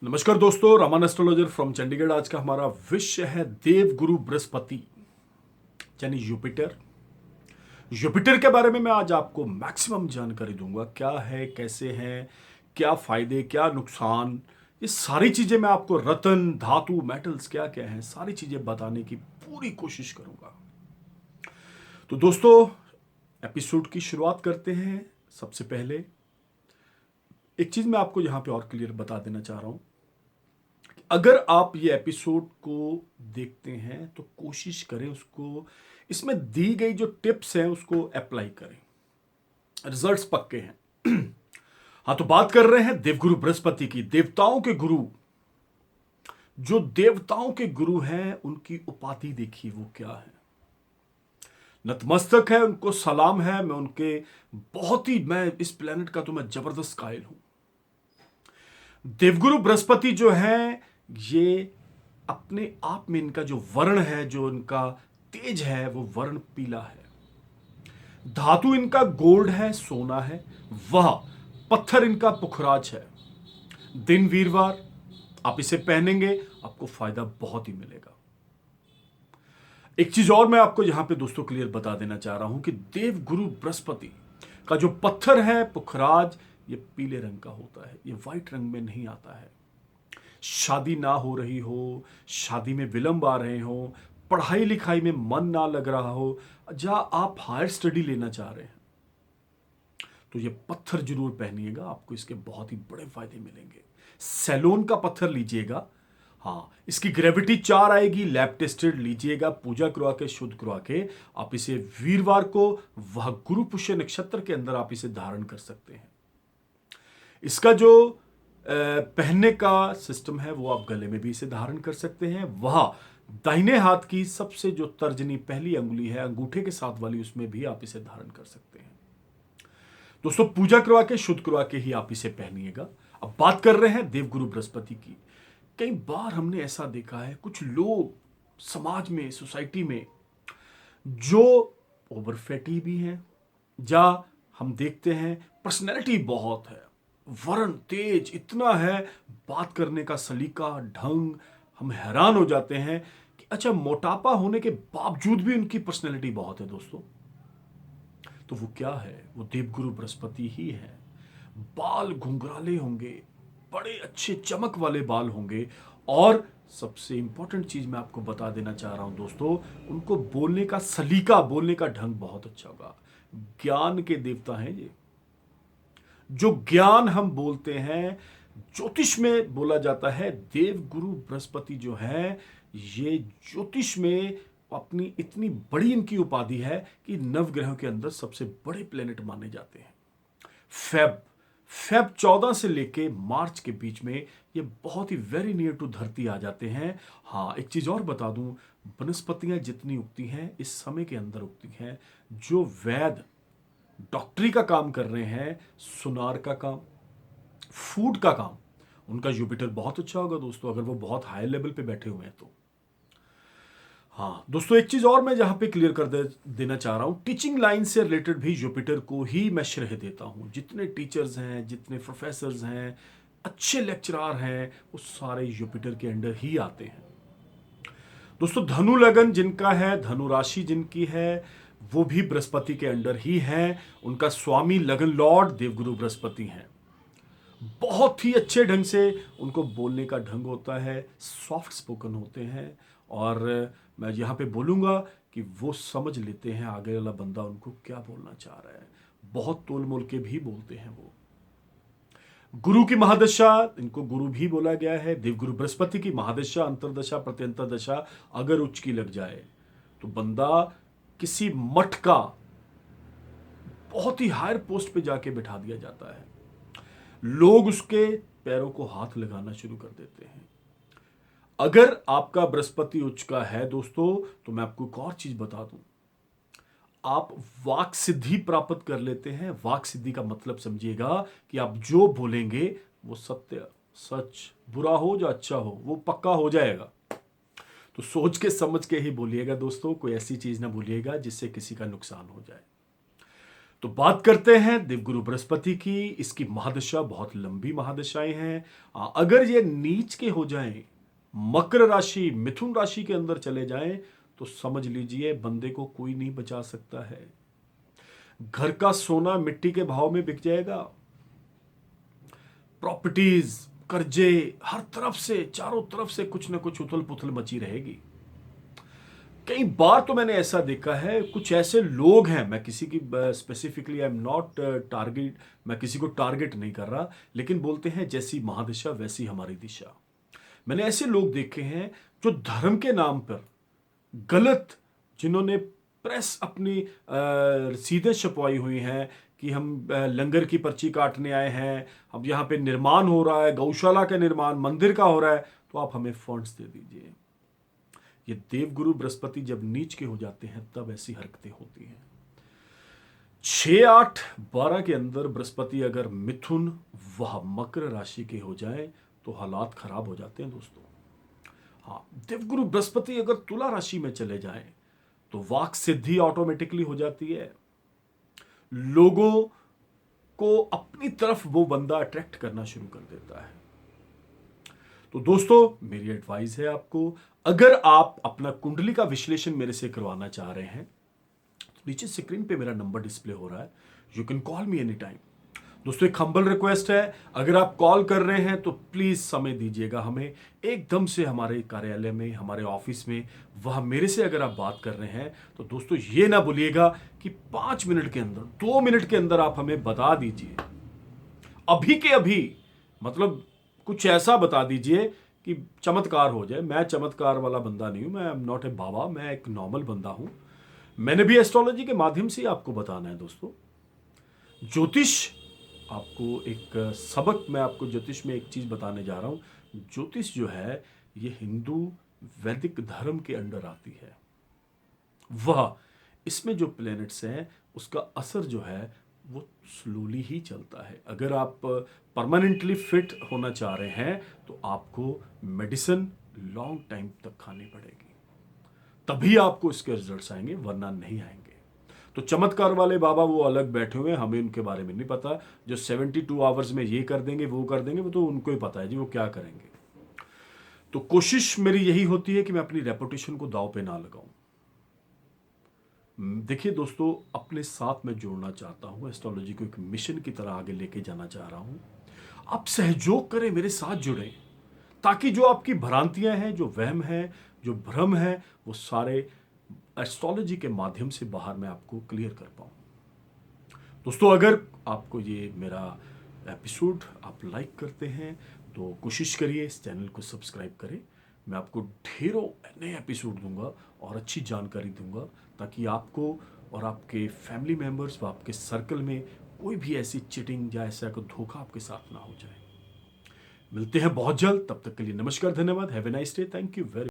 नमस्कार दोस्तों, Raman astrologer from Chandigarh. आज का हमारा विषय है देव गुरु बृहस्पति यानी जुपिटर। जुपिटर के बारे में मैं आज आपको मैक्सिमम जानकारी दूंगा। क्या है, कैसे हैं, क्या फायदे, क्या नुकसान, ये सारी चीजें मैं आपको रत्न, धातु, मेटल्स क्या क्या हैं, सारी चीजें बताने की पूरी कोशिश करूंगा। तो दोस्तों, एपिसोड की शुरुआत करते हैं। सबसे पहले एक चीज मैं आपको यहां पे और क्लियर बता देना चाह रहा हूं। अगर आप ये एपिसोड को देखते हैं तो कोशिश करें उसको, इसमें दी गई जो टिप्स हैं उसको अप्लाई करें। रिजल्ट्स पक्के हैं। हाँ, तो बात कर रहे हैं देवगुरु बृहस्पति की। देवताओं के गुरु, जो देवताओं के गुरु हैं उनकी उपाधि देखिए वो क्या है। नतमस्तक है, उनको सलाम है। मैं इस प्लेनेट का तो मैं जबरदस्त कायल हूं। देवगुरु बृहस्पति जो है, ये अपने आप में इनका जो वर्ण है, जो इनका तेज है, वो वर्ण पीला है। धातु इनका गोल्ड है, सोना है। वह पत्थर इनका पुखराज है। दिन वीरवार, आप इसे पहनेंगे आपको फायदा बहुत ही मिलेगा। एक चीज और मैं आपको यहां पे दोस्तों क्लियर बता देना चाह रहा हूं कि देव गुरु बृहस्पति का जो पत्थर है पुखराज, ये पीले रंग का होता है, ये व्हाइट रंग में नहीं आता है। शादी ना हो रही हो, शादी में विलंब आ रहे हो, पढ़ाई लिखाई में मन ना लग रहा हो, या आप हायर स्टडी लेना चाह रहे हैं, तो ये पत्थर जरूर पहनिएगा, आपको इसके बहुत ही बड़े फायदे मिलेंगे। सेलोन का पत्थर लीजिएगा। हाँ, इसकी ग्रेविटी 4 आएगी। लैब टेस्टेड लीजिएगा, पूजा करवा के, शुद्ध करवा के आप इसे वीरवार को, वह गुरु पुष्य नक्षत्र के अंदर आप इसे धारण कर सकते हैं। इसका जो पहनने का सिस्टम है वो आप गले में भी इसे धारण कर सकते हैं। वह दाहिने हाथ की सबसे जो तर्जनी पहली अंगुली है अंगूठे के साथ वाली, उसमें भी आप इसे धारण कर सकते हैं। दोस्तों, पूजा करवा के, शुद्ध करवा के ही आप इसे पहनिएगा। अब बात कर रहे हैं देवगुरु बृहस्पति की। कई बार हमने ऐसा देखा है, कुछ लोग समाज में, सोसाइटी में, जो ओवरफैटी भी हैं, या हम देखते हैं पर्सनैलिटी बहुत है, वर्ण तेज इतना है, बात करने का सलीका, ढंग, हम हैरान हो जाते हैं कि अच्छा, मोटापा होने के बावजूद भी उनकी पर्सनैलिटी बहुत है दोस्तों। तो वो क्या है? वो देवगुरु बृहस्पति ही है। बाल घुंघराले होंगे, बड़े अच्छे चमक वाले बाल होंगे, और सबसे इंपॉर्टेंट चीज मैं आपको बता देना चाह रहा हूं दोस्तों, उनको बोलने का सलीका, बोलने का ढंग बहुत अच्छा होगा। ज्ञान के देवता हैं ये। जो ज्ञान हम बोलते हैं, ज्योतिष में बोला जाता है, देवगुरु बृहस्पति जो है, ये ज्योतिष में अपनी इतनी बड़ी इनकी उपाधि है कि नवग्रहों के अंदर सबसे बड़े प्लेनेट माने जाते हैं। फेब 14 से लेके मार्च के बीच में ये बहुत ही वेरी नियर टू धरती आ जाते हैं। हाँ, एक चीज और बता दूं, वनस्पतियां जितनी उगती हैं इस समय के अंदर उगती हैं, जो वैद डॉक्टरी का काम कर रहे हैं, सुनार का काम, फूड का काम, उनका जुपिटर बहुत अच्छा होगा दोस्तों, अगर वो बहुत हाई लेवल पे बैठे हुए हैं तो। हाँ दोस्तों, एक चीज और मैं यहां पे क्लियर कर देना चाह रहा हूं, टीचिंग लाइन से रिलेटेड भी जुपिटर को ही मैं श्रेय देता हूं। जितने टीचर्स हैं, जितने प्रोफेसर्स हैं, अच्छे लेक्चरर हैं, वो सारे जुपिटर के अंडर ही आते हैं दोस्तों। धनु लगन जिनका है, धनु राशि जिनकी है, वो भी बृहस्पति के अंडर ही है। उनका स्वामी लगन लॉर्ड देवगुरु बृहस्पति हैं। बहुत ही अच्छे ढंग से उनको बोलने का ढंग होता है, सॉफ्ट स्पोकन होते हैं, और मैं यहाँ पे बोलूँगा कि वो समझ लेते हैं आगे वाला बंदा उनको क्या बोलना चाह रहा है। बहुत तोल मोल के भी बोलते हैं वो। गुरु की महादशा, इनको गुरु भी बोला गया है। देवगुरु बृहस्पति की महादशा, अंतरदशा, प्रत्यंतर दशा अगर उच्च की लग जाए तो बंदा किसी मठ का बहुत ही हायर पोस्ट पे जाके बिठा दिया जाता है। लोग उसके पैरों को हाथ लगाना शुरू कर देते हैं। अगर आपका बृहस्पति उच्च का है दोस्तों, तो मैं आपको एक और चीज बता दूं, आप वाक सिद्धि प्राप्त कर लेते हैं। वाक सिद्धि का मतलब समझिएगा कि आप जो बोलेंगे वो सत्य, सच, बुरा हो या अच्छा हो, वो पक्का हो जाएगा। तो सोच के समझ के ही बोलिएगा दोस्तों, कोई ऐसी चीज ना बोलिएगा जिससे किसी का नुकसान हो जाए। तो बात करते हैं देवगुरु बृहस्पति की। इसकी महादशा बहुत लंबी महादशाएं हैं। अगर ये नीच के हो जाएं, मकर राशि मिथुन राशि के अंदर चले जाएं, तो समझ लीजिए बंदे को कोई नहीं बचा सकता है। घर का सोना मिट्टी के भाव में बिक जाएगा। प्रॉपर्टीज, कर्जे, हर तरफ से, चारों तरफ से कुछ ना कुछ उथल पुथल मची रहेगी। कई बार तो मैंने ऐसा देखा है, कुछ ऐसे लोग हैं, मैं किसी की specifically I am not target, मैं किसी को टारगेट नहीं कर रहा, लेकिन बोलते हैं जैसी महादिशा वैसी हमारी दिशा। मैंने ऐसे लोग देखे हैं जो धर्म के नाम पर गलत, जिन्होंने प्रेस अपनी सीधे छपवाई हुई हैं कि हम लंगर की पर्ची काटने आए हैं, अब यहाँ पे निर्माण हो रहा है, गौशाला का निर्माण, मंदिर का हो रहा है, तो आप हमें फंड्स दे दीजिए। ये देवगुरु बृहस्पति जब नीच के हो जाते हैं तब ऐसी हरकतें होती हैं। 6, 8, 12 के अंदर बृहस्पति अगर मिथुन वह मकर राशि के हो जाए तो हालात खराब हो जाते हैं दोस्तों। हाँ, देवगुरु बृहस्पति अगर तुला राशि में चले जाएं तो वाक सिद्धि ऑटोमेटिकली हो जाती है। लोगों को अपनी तरफ वो बंदा अट्रैक्ट करना शुरू कर देता है। तो दोस्तों, मेरी एडवाइस है आपको, अगर आप अपना कुंडली का विश्लेषण मेरे से करवाना चाह रहे हैं तो नीचे स्क्रीन पे मेरा नंबर डिस्प्ले हो रहा है, you can call me any time. दोस्तों, एक हम्बल रिक्वेस्ट है, अगर आप कॉल कर रहे हैं तो प्लीज समय दीजिएगा हमें। एकदम से हमारे कार्यालय में, हमारे ऑफिस में, वह मेरे से अगर आप बात कर रहे हैं तो दोस्तों ये ना भूलिएगा कि 5 मिनट के अंदर, 2 मिनट के अंदर आप हमें बता दीजिए, अभी के अभी, मतलब कुछ ऐसा बता दीजिए कि चमत्कार हो जाए। मैं चमत्कार वाला बंदा नहीं हूं, मैं एम नॉट ए बाबा, मैं एक नॉर्मल बंदा हूं। मैंने भी एस्ट्रोलॉजी के माध्यम से आपको बताना है दोस्तों। ज्योतिष, आपको एक सबक, मैं आपको ज्योतिष में एक चीज बताने जा रहा हूं। ज्योतिष जो है ये हिंदू वैदिक धर्म के अंडर आती है। वह इसमें जो प्लैनेट्स हैं उसका असर जो है वो स्लोली ही चलता है। अगर आप परमानेंटली फिट होना चाह रहे हैं तो आपको मेडिसिन लॉन्ग टाइम तक खानी पड़ेगी, तभी आपको इसके रिजल्ट्स आएंगे, वरना नहीं आएंगे। तो चमत्कार वाले बाबा वो अलग बैठे हुए हैं, हमें उनके बारे में नहीं पता। जो 72 आवर्स में ये कर देंगे, वो कर देंगे, वो तो उनको ही पता है जी वो क्या करेंगे। तो कोशिश मेरी यही होती है कि मैं अपनी रेपुटेशन को दांव पे ना लगाऊं। देखिए दोस्तों, अपने साथ में जोड़ना चाहता हूं, एस्ट्रोलॉजी को एक मिशन की तरह आगे लेके जाना चाह रहा हूं। आप सहयोग करें, मेरे साथ जुड़ें, ताकि जो आपकी भ्रांतियां हैं, जो वहम है, जो भ्रम है, वो सारे एस्ट्रोलॉजी के माध्यम से बाहर मैं आपको क्लियर कर पाऊं। दोस्तों, अगर आपको ये मेरा एपिसोड आप लाइक करते हैं तो कोशिश करिए इस चैनल को सब्सक्राइब करें। मैं आपको ढेरों नए एपिसोड दूंगा और अच्छी जानकारी दूंगा, ताकि आपको और आपके फैमिली मेंबर्स व आपके सर्कल में कोई भी ऐसी चीटिंग या ऐसा कोई धोखा आपके साथ ना हो जाए। मिलते हैं बहुत जल्द, तब तक के लिए नमस्कार, धन्यवाद, have a nice day, thank you very